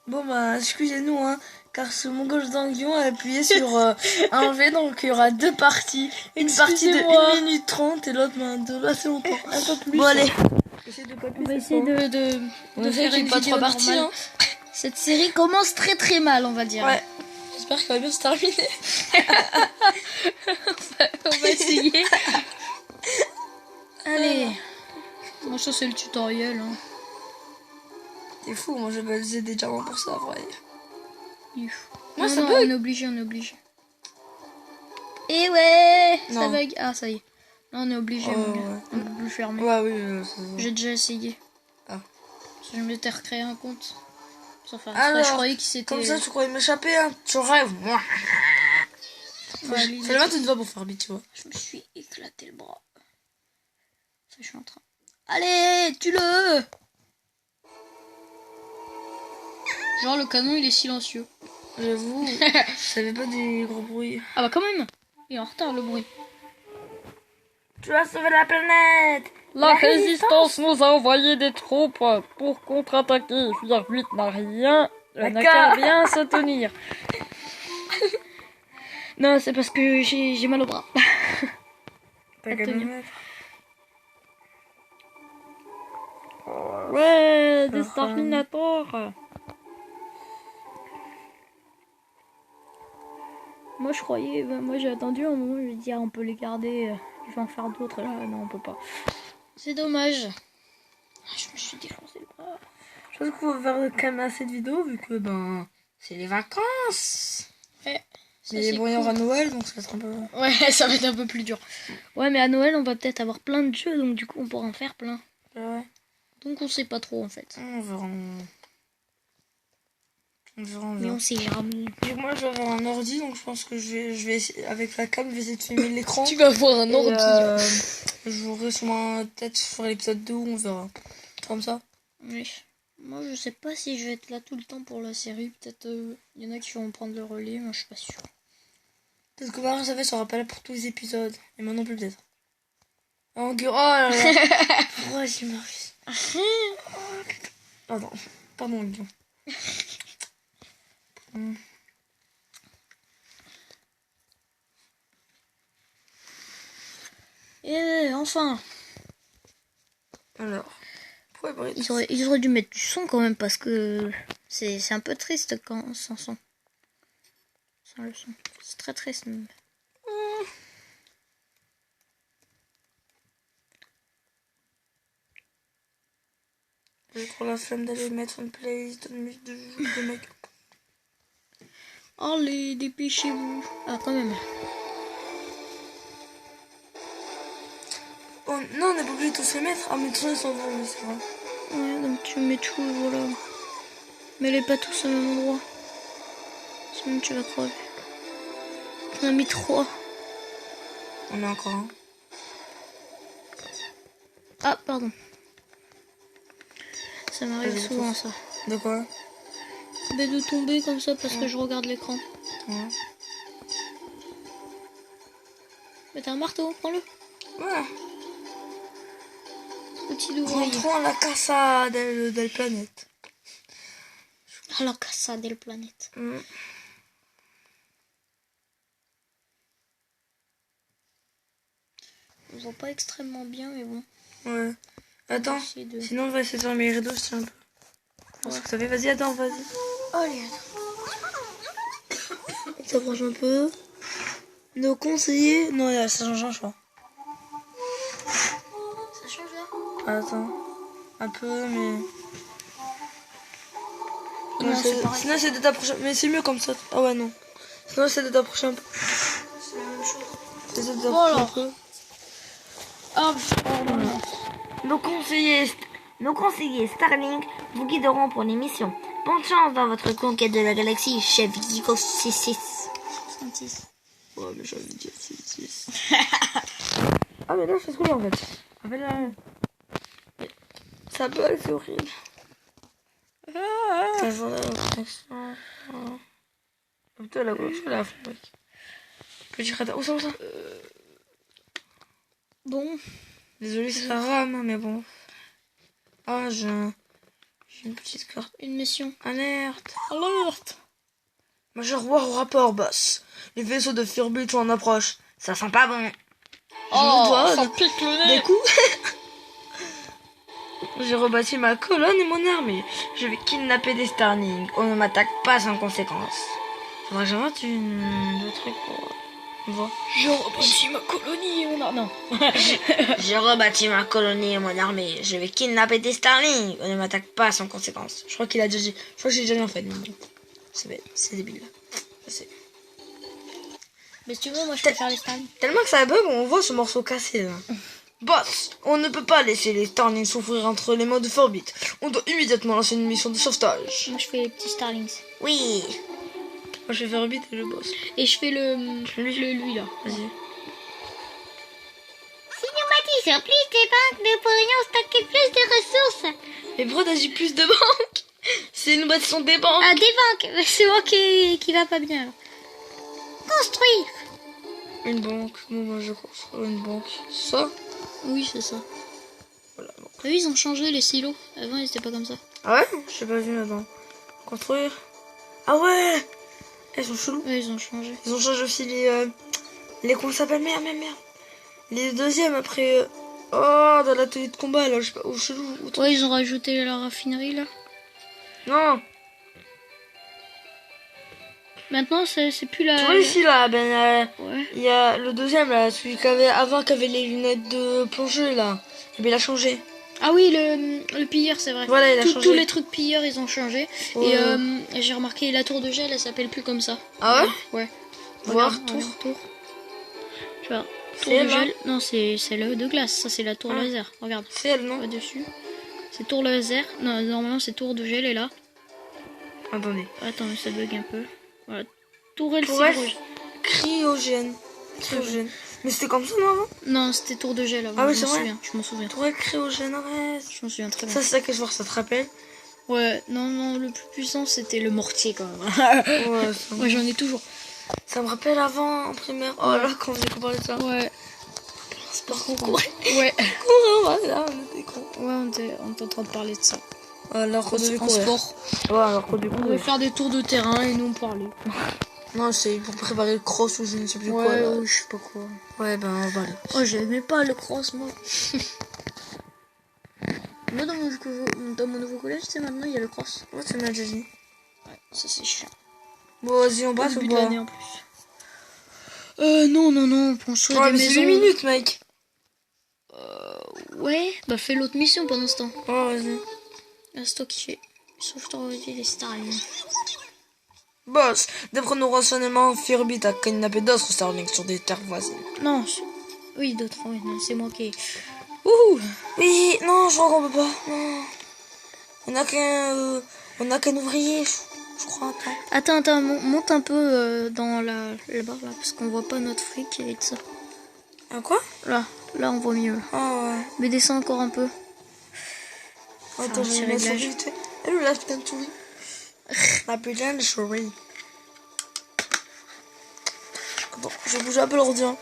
Bon bah excusez-nous hein, car ce mongol d'Anguillon a appuyé sur enlever, donc il y aura deux parties. Une partie de 1 minute 30 et l'autre de assez longtemps. Un peu plus. Bon allez. On va essayer de faire une pas vidéo trois parties normale. hein. Cette série commence très très mal, on va dire. Ouais. J'espère qu'elle va bien se terminer. On va essayer. Allez. Bon, ça c'est le tutoriel. Hein. C'est fou, moi je vais utiliser des diamants pour ça, vrai. Moi ça bug. On est obligé. Et ouais, non. ça bug. Ah ça y est. Non, on est obligé. Ouais. On peut plus fermer. Ouais, oui. J'ai déjà essayé. Ah. Je m'étais recréé un compte. Enfin, alors, je croyais que c'était. Comme ça, tu croyais m'échapper, hein. Tu rêves. Ouais, je vais mettre une voix pour faire vite, tu vois. Je me suis éclaté le bras. Ça, je suis en train. Allez, tue-le. Genre, le canon, il est silencieux. J'avoue, ça fait pas des gros bruits. Ah bah quand même. Il est en retard, le bruit. Tu vas sauver la planète. La résistance nous a envoyé des troupes pour contre-attaquer. Fuir 8 n'a qu'à rien se tenir. Non, c'est parce que j'ai mal au bras. T'as qu'à me mettre. Ouais, des Starminators. Moi je croyais, moi j'ai attendu un moment, je me dis on peut les garder, je vais en faire d'autres là, non on peut pas. C'est dommage. Je me suis défoncé le bras. Je pense qu'on va faire quand même assez de vidéos vu que c'est les vacances. Ouais. Mais bon, il y aura Noël, donc ça va être un peu... Ouais, ça va être un peu plus dur. Ouais, mais à Noël, on va peut-être avoir plein de jeux, donc du coup, on pourra en faire plein. Ouais. Donc on sait pas trop, en fait. On verra. Mais on sait jamais. Et moi, je vais avoir un ordi, donc je pense que je vais essayer, avec la cam, je vais essayer de filmer l'écran. Tu vas avoir un ordi. Je jouerai sûrement peut-être sur l'épisode 2, on verra. Comme ça. Oui. Moi, je sais pas si je vais être là tout le temps pour la série. Peut-être il y en a qui vont prendre le relais, moi je suis pas sûre. Peut-être que Marie Savait sera pas là pour tous les épisodes. Et moi non plus, peut-être. Oh là là. Pourquoi j'ai Marie? Pardon, Guillaume. Et enfin. Alors. Ils auraient dû mettre du son quand même parce que c'est un peu triste quand sans son. Sans le son. C'est très triste même. J'ai trop la flemme d'aller mettre une playlist de musique de mec. Allez, dépêchez-vous. Ah, quand même. Oh, non, on n'est pas obligé de tous les mettre. Ah, mais tous ils sont bons, c'est vrai. Ouais, donc tu mets tout, voilà. Mais les pas tous au même endroit. Sinon tu vas crever. On a mis 3. On a encore un. Ah, pardon. Ça m'arrive souvent, ça. De quoi? Mais de tomber comme ça parce que je regarde l'écran. Ouais. Mais t'as un marteau, prends-le. Ouais. Outil d'ouvrier. Rentrons à la casa del planète. À la casa del planète. On voit pas extrêmement bien, mais bon. Ouais. Attends, sinon on va essayer de faire mes rideaux, c'est un peu. Parce que ça fait, vas-y, attends, vas-y. Allez, On s'approche un peu. Nos conseillers. Non, là, ça change, je crois. Ça change là? Attends. Un peu, mais. Non, sinon, c'est de t'approcher. Mais c'est mieux comme ça. Ah ouais, non. Sinon, c'est de t'approcher un peu. C'est la même chose. C'est de t'approcher un peu. Hop, Nos conseillers Starlink vous guideront pour les missions. Bonne chance dans votre conquête de la galaxie, chef Vico 66. 66. Ouais, mais j'ai envie de dire 66. Ah, mais là, je fais ce que en fait. En fait, là. Ça bug, c'est horrible. Ça joue la protection. Putain, la gauche, la fabrique. Petit radar. Où ça? Bon. Désolé, ça rame, mais bon. Ah, j'ai J'ai une petite carte. Une mission. Alerte. Alerte. Major War au rapport, boss. Les vaisseaux de Firbeat sont en approche. Ça sent pas bon. Ça pique le nez. Des coups. J'ai rebâti ma colonne et mon armée. Je vais kidnapper des Starlings. On ne m'attaque pas sans conséquence. Faudrait que j'invente deux trucs pour voir. Je rebâtis ma colonie et mon arme. Non. J'ai rebâti ma colonie et mon armée. Je vais kidnapper des Starlings. On ne m'attaque pas sans conséquence. Je crois qu'il a déjà dit. Je crois que j'ai déjà dit en fait. Mais bon. C'est bête. C'est débile. Je sais. Mais si tu veux, moi je peux faire les stands. Tellement que ça bug, on voit ce morceau cassé là. Boss, on ne peut pas laisser les Starlings souffrir entre les mains de Forbit. On doit immédiatement lancer une mission de sauvetage. Moi je fais les petits starlings. Oui. Moi je vais faire Forbit et le boss. Et je fais le lui là. Vas-y. Si nous bâtissons plus de banques, nous pourrions stocker plus de ressources. Mais pourquoi t'as dit plus de banques? C'est nous bâtissons des banques. Ah, des banques. C'est moi qui va pas bien. Alors. Construire. Une banque. Bon, moi je construis une banque. Ça. Oui, c'est ça. Voilà. Bon. Ah oui, ils ont changé les silos. Avant, ils étaient pas comme ça. Ah ouais? J'ai pas vu là-dedans. Construire. Ah ouais. Ils sont chelous. Ouais, ils ont changé. Ils ont changé aussi les comment ça s'appelle? Merde. Les deuxièmes après. Oh, dans l'atelier de combat là, je sais pas, au chelou. Ouais, ils ont rajouté la raffinerie là. Non. Maintenant, c'est plus la. Tu vois ici là, Ouais. il y a le deuxième là, celui qui avait les lunettes de plongée là. Et bien il a changé. Ah oui, le pilleur, c'est vrai. Voilà, il a changé. Tous les trucs pilleurs, ils ont changé. Ouais. Et j'ai remarqué, la tour de gel, elle s'appelle plus comme ça. Ah ouais? Ouais. Voir Regarde, tour. regarde, tour. Tu vois, tour C'est de elle, là gel. Non, c'est celle de glace. Ça, c'est la tour Ah. laser. Regarde. C'est elle, non? Dessus. C'est tour laser. Non, normalement, c'est tour de gel est là. Attendez. Attends, mais ça bug un peu. Voilà. Tour L Tour L. rouge. Cryogène. Mais c'était comme ça, non, avant? Non, c'était tour de gel avant. Ah oui, je c'est m'en vrai. souviens. Je m'en souviens. Tour cryogène, arrête. Je m'en souviens très bien. Ça, c'est ça que je vois, ça te rappelle? Ouais, non, le plus puissant, c'était le mortier quand même. Ouais, ça, Ouais, j'en ai toujours. ça me rappelle avant, en primaire. Oh là, quand on venait parler de ça. Ouais. C'est pas trop. Ouais. Voilà, on était con. Ouais, on était en train de parler de ça. Alors qu'on devait En courir. sport. Ouais, alors qu'on devait On devait courir. faire des tours de terrain et nous on parlait. Non, c'est pour préparer le cross ou je ne sais plus quoi. Ouais, Là. ou je sais pas quoi. Ouais, ben on va aller. Oh, j'aimais pas le cross, moi. Moi, dans mon nouveau collège, tu sais, maintenant, il y a le cross. Ouais, tu m'as déjà dit. Ouais, ça c'est chiant. Bon, vas-y, on Au passe ou début de pas? l'année en plus. Non, on construit Ouais, des mais c'est maisons. 8 minutes, mec. Ouais, bah fais l'autre mission pendant ce temps. Oh, vas-y. Ah, c'est toi qui fais. Sauf que je t'aurais dit les Starlings. Boss, d'après nos renseignements, Firbit a kidnappé d'autres Starlings sur des terres voisines. Non, oui, d'autres, oui, non, c'est moi qui. Ouh! Oui, non, je crois qu'on peut pas. Non. On a qu'un ouvrier, je crois. Attends, monte un peu dans la barre là, parce qu'on voit pas notre fric et tout ça. Un quoi? Là, on voit mieux. Là. Ah ouais. Mais descends encore un peu. Attends, je petit vais mettre sur réglage. vite fait. Elle est où la putain de souris? La putain de souris. Attends, je vais bouger un peu l'ordi. Hein.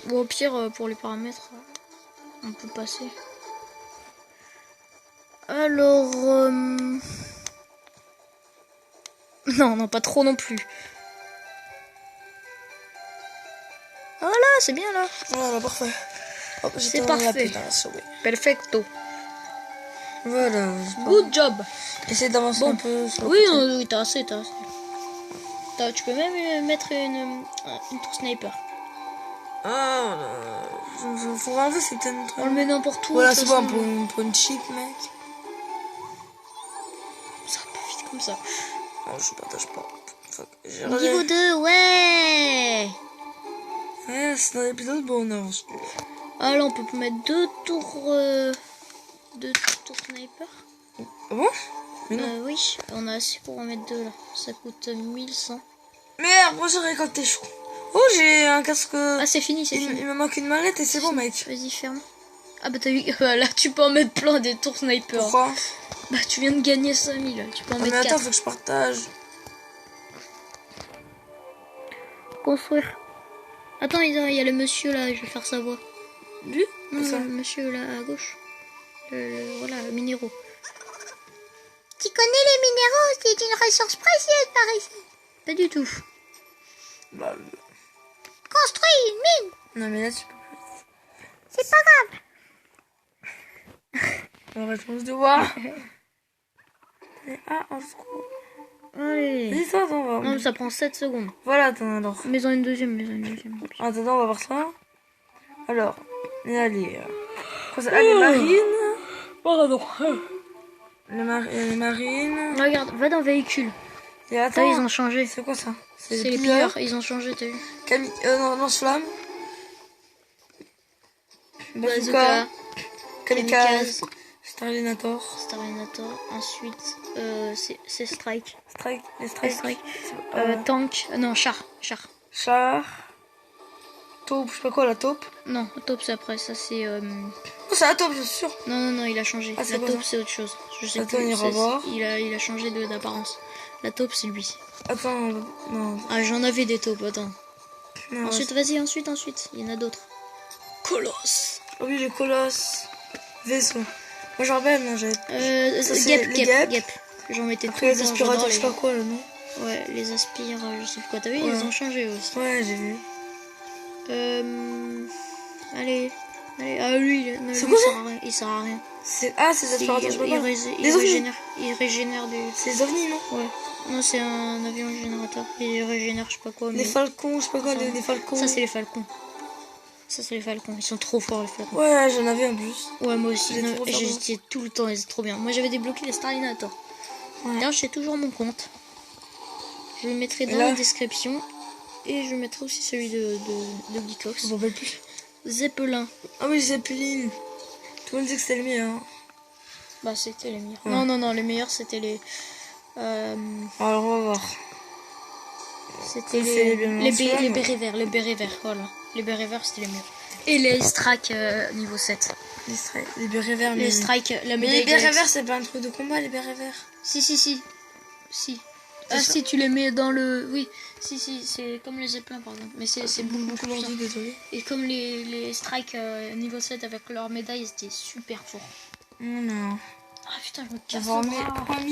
Bon, au pire, pour les paramètres, on peut passer. Alors... Non, pas trop non plus. Voilà, c'est bien là. Voilà, parfait. Hop, C'est j'étais dans la parfait. putain de souris. Perfecto. Voilà. Good job. Essaye d'avancer Bon. un peu. Sur le Oui, côté. oui, t'as assez. Tu peux même mettre une tour sniper. Ah, faut enlever cette truc. On le met n'importe où. Voilà, de c'est toute bon façon. pour une cheat, mec. Ça va plus vite comme ça. Non, je partage pas. Fuck. J'ai Niveau 2, ouais. Ouais, c'est dans l'épisode, bon, on avance plus. Ah là, on peut mettre deux tours sniper. Ah bon? Mais non. Oui, on a assez pour en mettre deux là. Ça coûte 1100. Merde, moi j'ai récolté chaud. Oh, j'ai un casque. Ah, c'est fini, c'est fini. Il me manque une mallette et c'est bon, mec. Vas-y, ferme. Ah bah t'as vu, là tu peux en mettre plein des tours sniper. Pourquoi? Bah tu viens de gagner 5000, tu peux en Ah, mais mettre attends, 4. faut que je partage. Construire. Attends, il y a le monsieur là, je vais faire sa voix. Lui? Non, ça. le monsieur là à gauche. Voilà, le minéraux. Tu connais les minéraux, c'est une ressource précieuse par ici. Pas du tout. Bah, Construis une mine, non, mais là, tu peux c'est pas grave. pas. On va tous devoir. Ah, on se trouve. Allez. Vas-y, ça, attends, on va. Non, mais ça prend 7 secondes. Voilà, attends, alors. Mets-en une deuxième, mets-en une deuxième. Attends, on va voir ça. Alors, il y a les. Les marines. Pardon. Les marines. Regarde, va dans véhicule. Et T'as attends. vu, ils ont changé. C'est quoi ça? C'est les pilleurs, ils ont changé, t'as vu. Non, lance-flamme. Bazooka. Bazooka, Kamikaze. Starlinator. Starlinator. Ensuite, c'est Strike. Strike. Les Strike. strikes. Tank. Non, char. Char. Taupe, je sais pas quoi, la taupe. Non, taupe c'est après, ça c'est... Oh, c'est la taupe, je suis sûr. Non, il a changé. Ah, c'est la quoi, taupe ça c'est autre chose. Je sais Attends, plus. on ira voir. Il a changé d'apparence. La taupe c'est lui. Attends, non. Ah, j'en avais des taupes, attends. Non, Ensuite, vas-y, ensuite. Il y en a d'autres. Colosse. Oh oui, les colosses. Vaisseau. Moi, j'en rappelle, non, j'avais. Ça, c'est Guêpe, les guêpes. guêpe. J'en mettais tout Après, le les temps. aspirateurs, j'adore je sais pas quoi, là, non? Ouais, les aspires, je sais plus quoi. T'as vu, Ouais. ils ont changé aussi. Ouais, j'ai vu. Allez. Ah, lui, non, C'est lui, quoi, il sert à rien. C'est des aspirateurs, je sais pas quoi. Il Les ovnis. régénère des... C'est les ovnis, non? Ouais. Non, c'est un avion générateur. Il régénère, je sais pas quoi. Les Mais... falcons, je sais pas quoi, les falcons. Ça, c'est les falcons. Ils sont trop forts, les falcons. Ouais, j'en avais en plus. Ouais, moi aussi. Ils étaient trop forts. J'étais tout le temps, ils étaient trop bien. Moi, j'avais débloqué les Starlinator. Ouais. D'ailleurs, j'ai toujours mon compte. Je le mettrai dans là la description. Et je mettrai aussi celui de Geekox. Je m'en rappelle plus. Zeppelin. Ah oui, Zeppelin. Tout le monde dit que c'était le meilleur. Hein. Bah, c'était les meilleurs. Ouais. Non, les meilleurs, c'était les... Alors, on va voir. C'était C'est les flammes. bérets verts, voilà. Les bérets verts, c'était les meilleurs. Et les strikes niveau 7. Les bérets verts. Les strikes, la Mais médaille les bérets de- verts, c'est pas un truc de combat, les bérets verts. Si. Ah ça. si, tu les mets dans le... Oui, si, c'est comme les zeppelins par exemple. Mais c'est beaucoup plus Aujourd'hui, fort. désolé. Et comme les strikes niveau 7 avec leur médaille, c'était super fort. Non. Ah putain, je me casse On le va bras. en